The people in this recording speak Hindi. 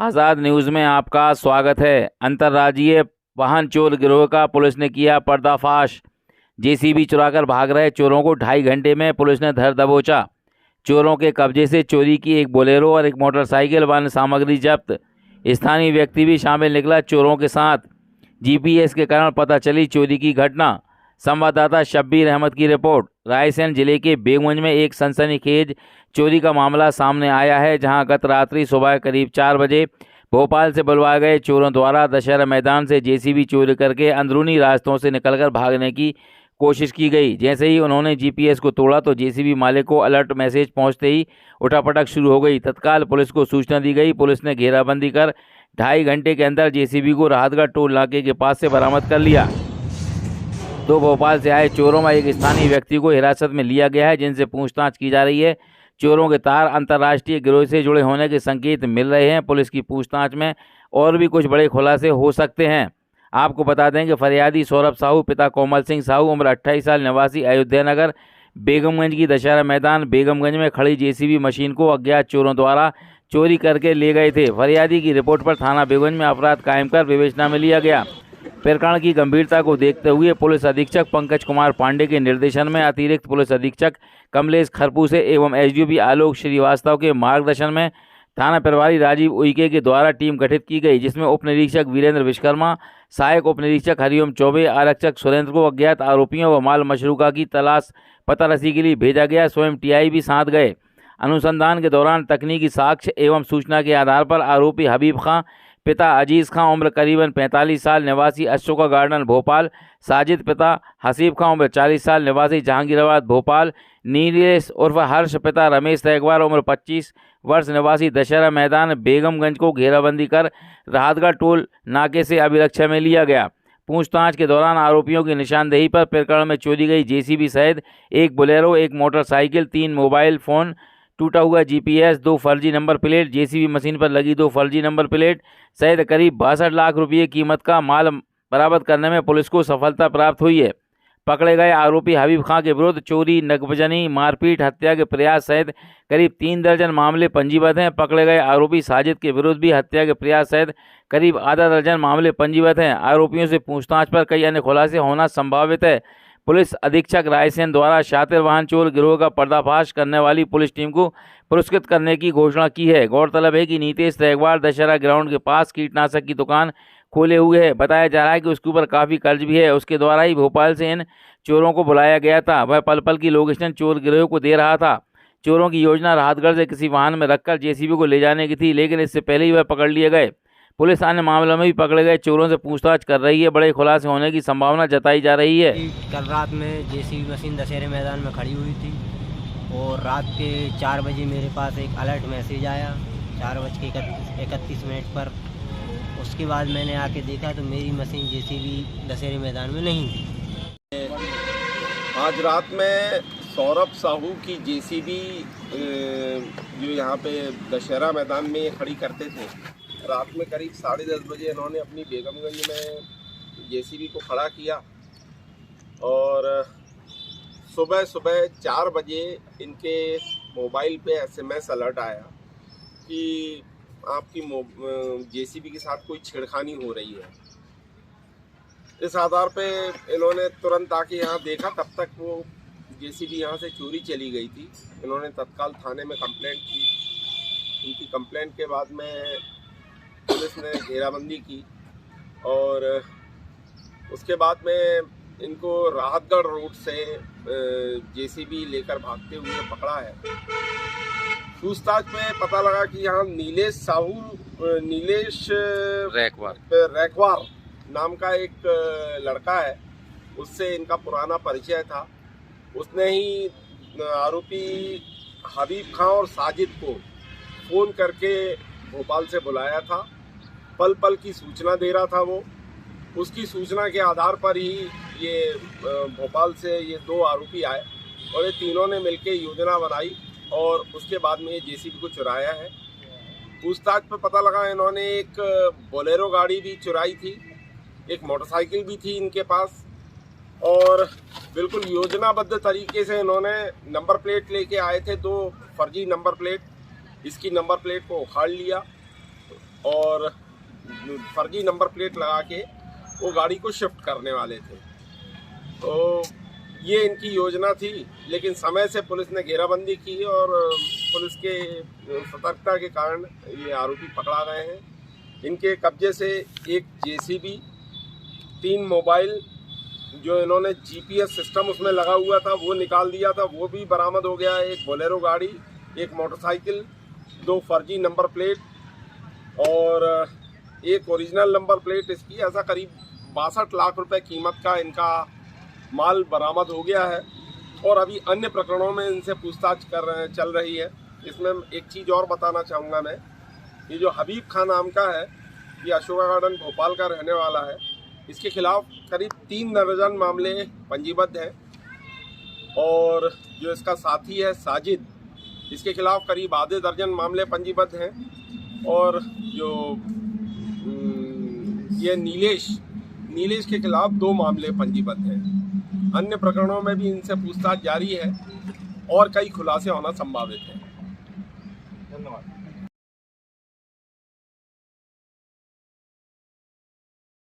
आज़ाद न्यूज़ में आपका स्वागत है। अंतर्राज्यीय वाहन चोर गिरोह का पुलिस ने किया पर्दाफाश। जेसीबी चुराकर भाग रहे चोरों को 2.5 घंटे में पुलिस ने धर दबोचा। चोरों के कब्जे से चोरी की एक बोलेरो और एक मोटरसाइकिल व अन्य सामग्री जब्त। स्थानीय व्यक्ति भी शामिल निकला चोरों के साथ। जीपीएस के कारण पता चली चोरी की घटना। संवाददाता शब्बीर अहमद की रिपोर्ट। रायसेन जिले के बेगूगंज में एक सनसनीखेज चोरी का मामला सामने आया है, जहां गत रात्रि सुबह करीब 4 बजे भोपाल से बुलवाए गए चोरों द्वारा दशहरा मैदान से जेसीबी चोरी करके अंदरूनी रास्तों से निकलकर भागने की कोशिश की गई। जैसे ही उन्होंने जीपीएस को तोड़ा तो जेसीबी मालिक को अलर्ट मैसेज पहुंचते ही उठापटक शुरू हो गई। तत्काल पुलिस को सूचना दी गई। पुलिस ने घेराबंदी कर 2.5 घंटे के अंदर जेसीबी को राहतगढ़ टोल नाके के पास से बरामद कर लिया। 2 भोपाल से आए चोरों में एक स्थानीय व्यक्ति को हिरासत में लिया गया है, जिनसे पूछताछ की जा रही है। चोरों के तार अंतर्राष्ट्रीय गिरोह से जुड़े होने के संकेत मिल रहे हैं। पुलिस की पूछताछ में और भी कुछ बड़े खुलासे हो सकते हैं। आपको बता दें कि फरियादी सौरभ साहू पिता कोमल सिंह साहू उम्र 28 साल निवासी अयोध्या नगर बेगमगंज की दशहरा मैदान बेगमगंज में खड़ी जेसीबी मशीन को अज्ञात चोरों द्वारा चोरी करके ले गए थे। फरियादी की रिपोर्ट पर थाना बेगमगंज में अपराध कायम कर विवेचना में लिया गया। प्रकरण की गंभीरता को देखते हुए पुलिस अधीक्षक पंकज कुमार पांडे के निर्देशन में अतिरिक्त पुलिस अधीक्षक कमलेश खरपूसे एवं एसडीओपी आलोक श्रीवास्तव के मार्गदर्शन में थाना प्रभारी राजीव उइके के द्वारा टीम गठित की गई, जिसमें उप निरीक्षक वीरेंद्र विश्वकर्मा, सहायक उप निरीक्षक हरिओम चौबे, आरक्षक सुरेंद्र को अज्ञात आरोपियों व माल मशरूका की तलाश पतारसी के लिए भेजा गया। स्वयं टीआई भी साथ गए। अनुसंधान के दौरान तकनीकी साक्ष्य एवं सूचना के आधार पर आरोपी हबीब खां पिता अजीज़ खां उम्र करीबन 45 साल निवासी अशोका गार्डन भोपाल, साजिद पिता हसीब खां उम्र 40 साल निवासी जहांगीराबाद भोपाल, नीलेश उर्फ हर्ष पिता रमेश तैगवार उम्र 25 वर्ष निवासी दशहरा मैदान बेगमगंज को घेराबंदी कर राहतगढ़ टोल नाके से अभिरक्षा में लिया गया। पूछताछ के दौरान आरोपियों की निशानदेही पर प्रकरण में चोरी गई जेसीबी सहित एक बोलेरो, एक मोटरसाइकिल, 3 मोबाइल फ़ोन, टूटा हुआ जीपीएस, 2 फर्जी नंबर प्लेट, जेसीबी मशीन पर लगी 2 फर्जी नंबर प्लेट सहित करीब 62 लाख रुपये कीमत का माल बरामद करने में पुलिस को सफलता प्राप्त हुई है। पकड़े गए आरोपी हबीब खां के विरुद्ध चोरी, नकबजनी, मारपीट, हत्या के प्रयास सहित करीब 3 दर्जन मामले पंजीबद्ध हैं। पकड़े गए आरोपी साजिद के विरुद्ध भी हत्या के प्रयास सहित करीब आधा दर्जन मामले पंजीबद्ध हैं। आरोपियों से पूछताछ पर कई अन्य खुलासे होना संभावित है। पुलिस अधीक्षक रायसेन द्वारा शातिर वाहन चोर गिरोह का पर्दाफाश करने वाली पुलिस टीम को पुरस्कृत करने की घोषणा की है। गौरतलब है कि नीतेश तैगवार दशहरा ग्राउंड के पास कीटनाशक की दुकान खोले हुए है। बताया जा रहा है कि उसके ऊपर काफ़ी कर्ज भी है। उसके द्वारा ही भोपाल से इन चोरों को बुलाया गया था। वह पल पल की लोकेशन चोर गिरोह को दे रहा था। चोरों की योजना राहतगढ़ से किसी वाहन में रखकर जेसीबी को ले जाने की थी, लेकिन इससे पहले ही वह पकड़ लिए गए। पुलिस अन्य मामलों में भी पकड़े गए चोरों से पूछताछ कर रही है। बड़े खुलासे होने की संभावना जताई जा रही है। कल रात में जेसीबी मशीन दशहरे मैदान में खड़ी हुई थी और रात के 4 बजे मेरे पास एक अलर्ट मैसेज आया 4:31 पर। उसके बाद मैंने आके देखा तो मेरी मशीन जेसीबी दशहरे मैदान में नहीं थी। आज रात में सौरभ साहू की जेसीबी जो यहाँ पे दशहरा मैदान में खड़ी करते थे, रात में करीब 10:30 बजे इन्होंने अपनी बेगमगंज में जेसीबी को खड़ा किया और सुबह 4 बजे इनके मोबाइल पे एसएमएस अलर्ट आया कि आपकी जेसीबी के साथ कोई छेड़खानी हो रही है। इस आधार पे इन्होंने तुरंत आके यहाँ देखा, तब तक वो जेसीबी यहाँ से चोरी चली गई थी। इन्होंने तत्काल थाने में कंप्लेंट की। उनकी कंप्लेंट के बाद में पुलिस ने घेराबंदी की और उसके बाद में इनको राहतगढ़ रोड से जेसीबी लेकर भागते हुए पकड़ा है। पूछताछ में पता लगा कि यहाँ नीलेश रैकवार नाम का एक लड़का है, उससे इनका पुराना परिचय था। उसने ही आरोपी हबीब खां और साजिद को फ़ोन करके भोपाल से बुलाया था। पल पल की सूचना दे रहा था वो। उसकी सूचना के आधार पर ही ये भोपाल से ये 2 आरोपी आए और ये तीनों ने मिलकर योजना बनाई और उसके बाद में ये जेसीबी को चुराया है। पूछताछ पर पता लगा इन्होंने एक बोलेरो गाड़ी भी चुराई थी, एक मोटरसाइकिल भी थी इनके पास और बिल्कुल योजनाबद्ध तरीके से इन्होंने नंबर प्लेट लेके आए थे, 2 फर्जी नंबर प्लेट। इसकी नंबर प्लेट को उखाड़ लिया और फर्जी नंबर प्लेट लगा के वो गाड़ी को शिफ्ट करने वाले थे। तो ये इनकी योजना थी, लेकिन समय से पुलिस ने घेराबंदी की और पुलिस के सतर्कता के कारण ये आरोपी पकड़ा गए हैं। इनके कब्जे से एक जेसीबी, 3 मोबाइल जो इन्होंने जीपीएस सिस्टम उसमें लगा हुआ था वो निकाल दिया था, वो भी बरामद हो गया है। एक बोलेरो गाड़ी, एक मोटरसाइकिल, 2 फर्जी नंबर प्लेट और एक ओरिजिनल नंबर प्लेट इसकी। ऐसा करीब 62 लाख रुपए कीमत का इनका माल बरामद हो गया है और अभी अन्य प्रकरणों में इनसे पूछताछ चल रही है। इसमें एक चीज़ और बताना चाहूँगा मैं, ये जो हबीब खान नाम का है, ये अशोका गार्डन भोपाल का रहने वाला है। इसके खिलाफ करीब 3 दर्जन मामले पंजीबद्ध हैं और जो इसका साथी है साजिद, इसके खिलाफ करीब आधे दर्जन मामले पंजीबद्ध हैं और जो ये नीलेश के खिलाफ 2 मामले पंजीबद्ध हैं। अन्य प्रकरणों में भी इनसे पूछताछ जारी है और कई खुलासे होना संभावित है। धन्यवाद।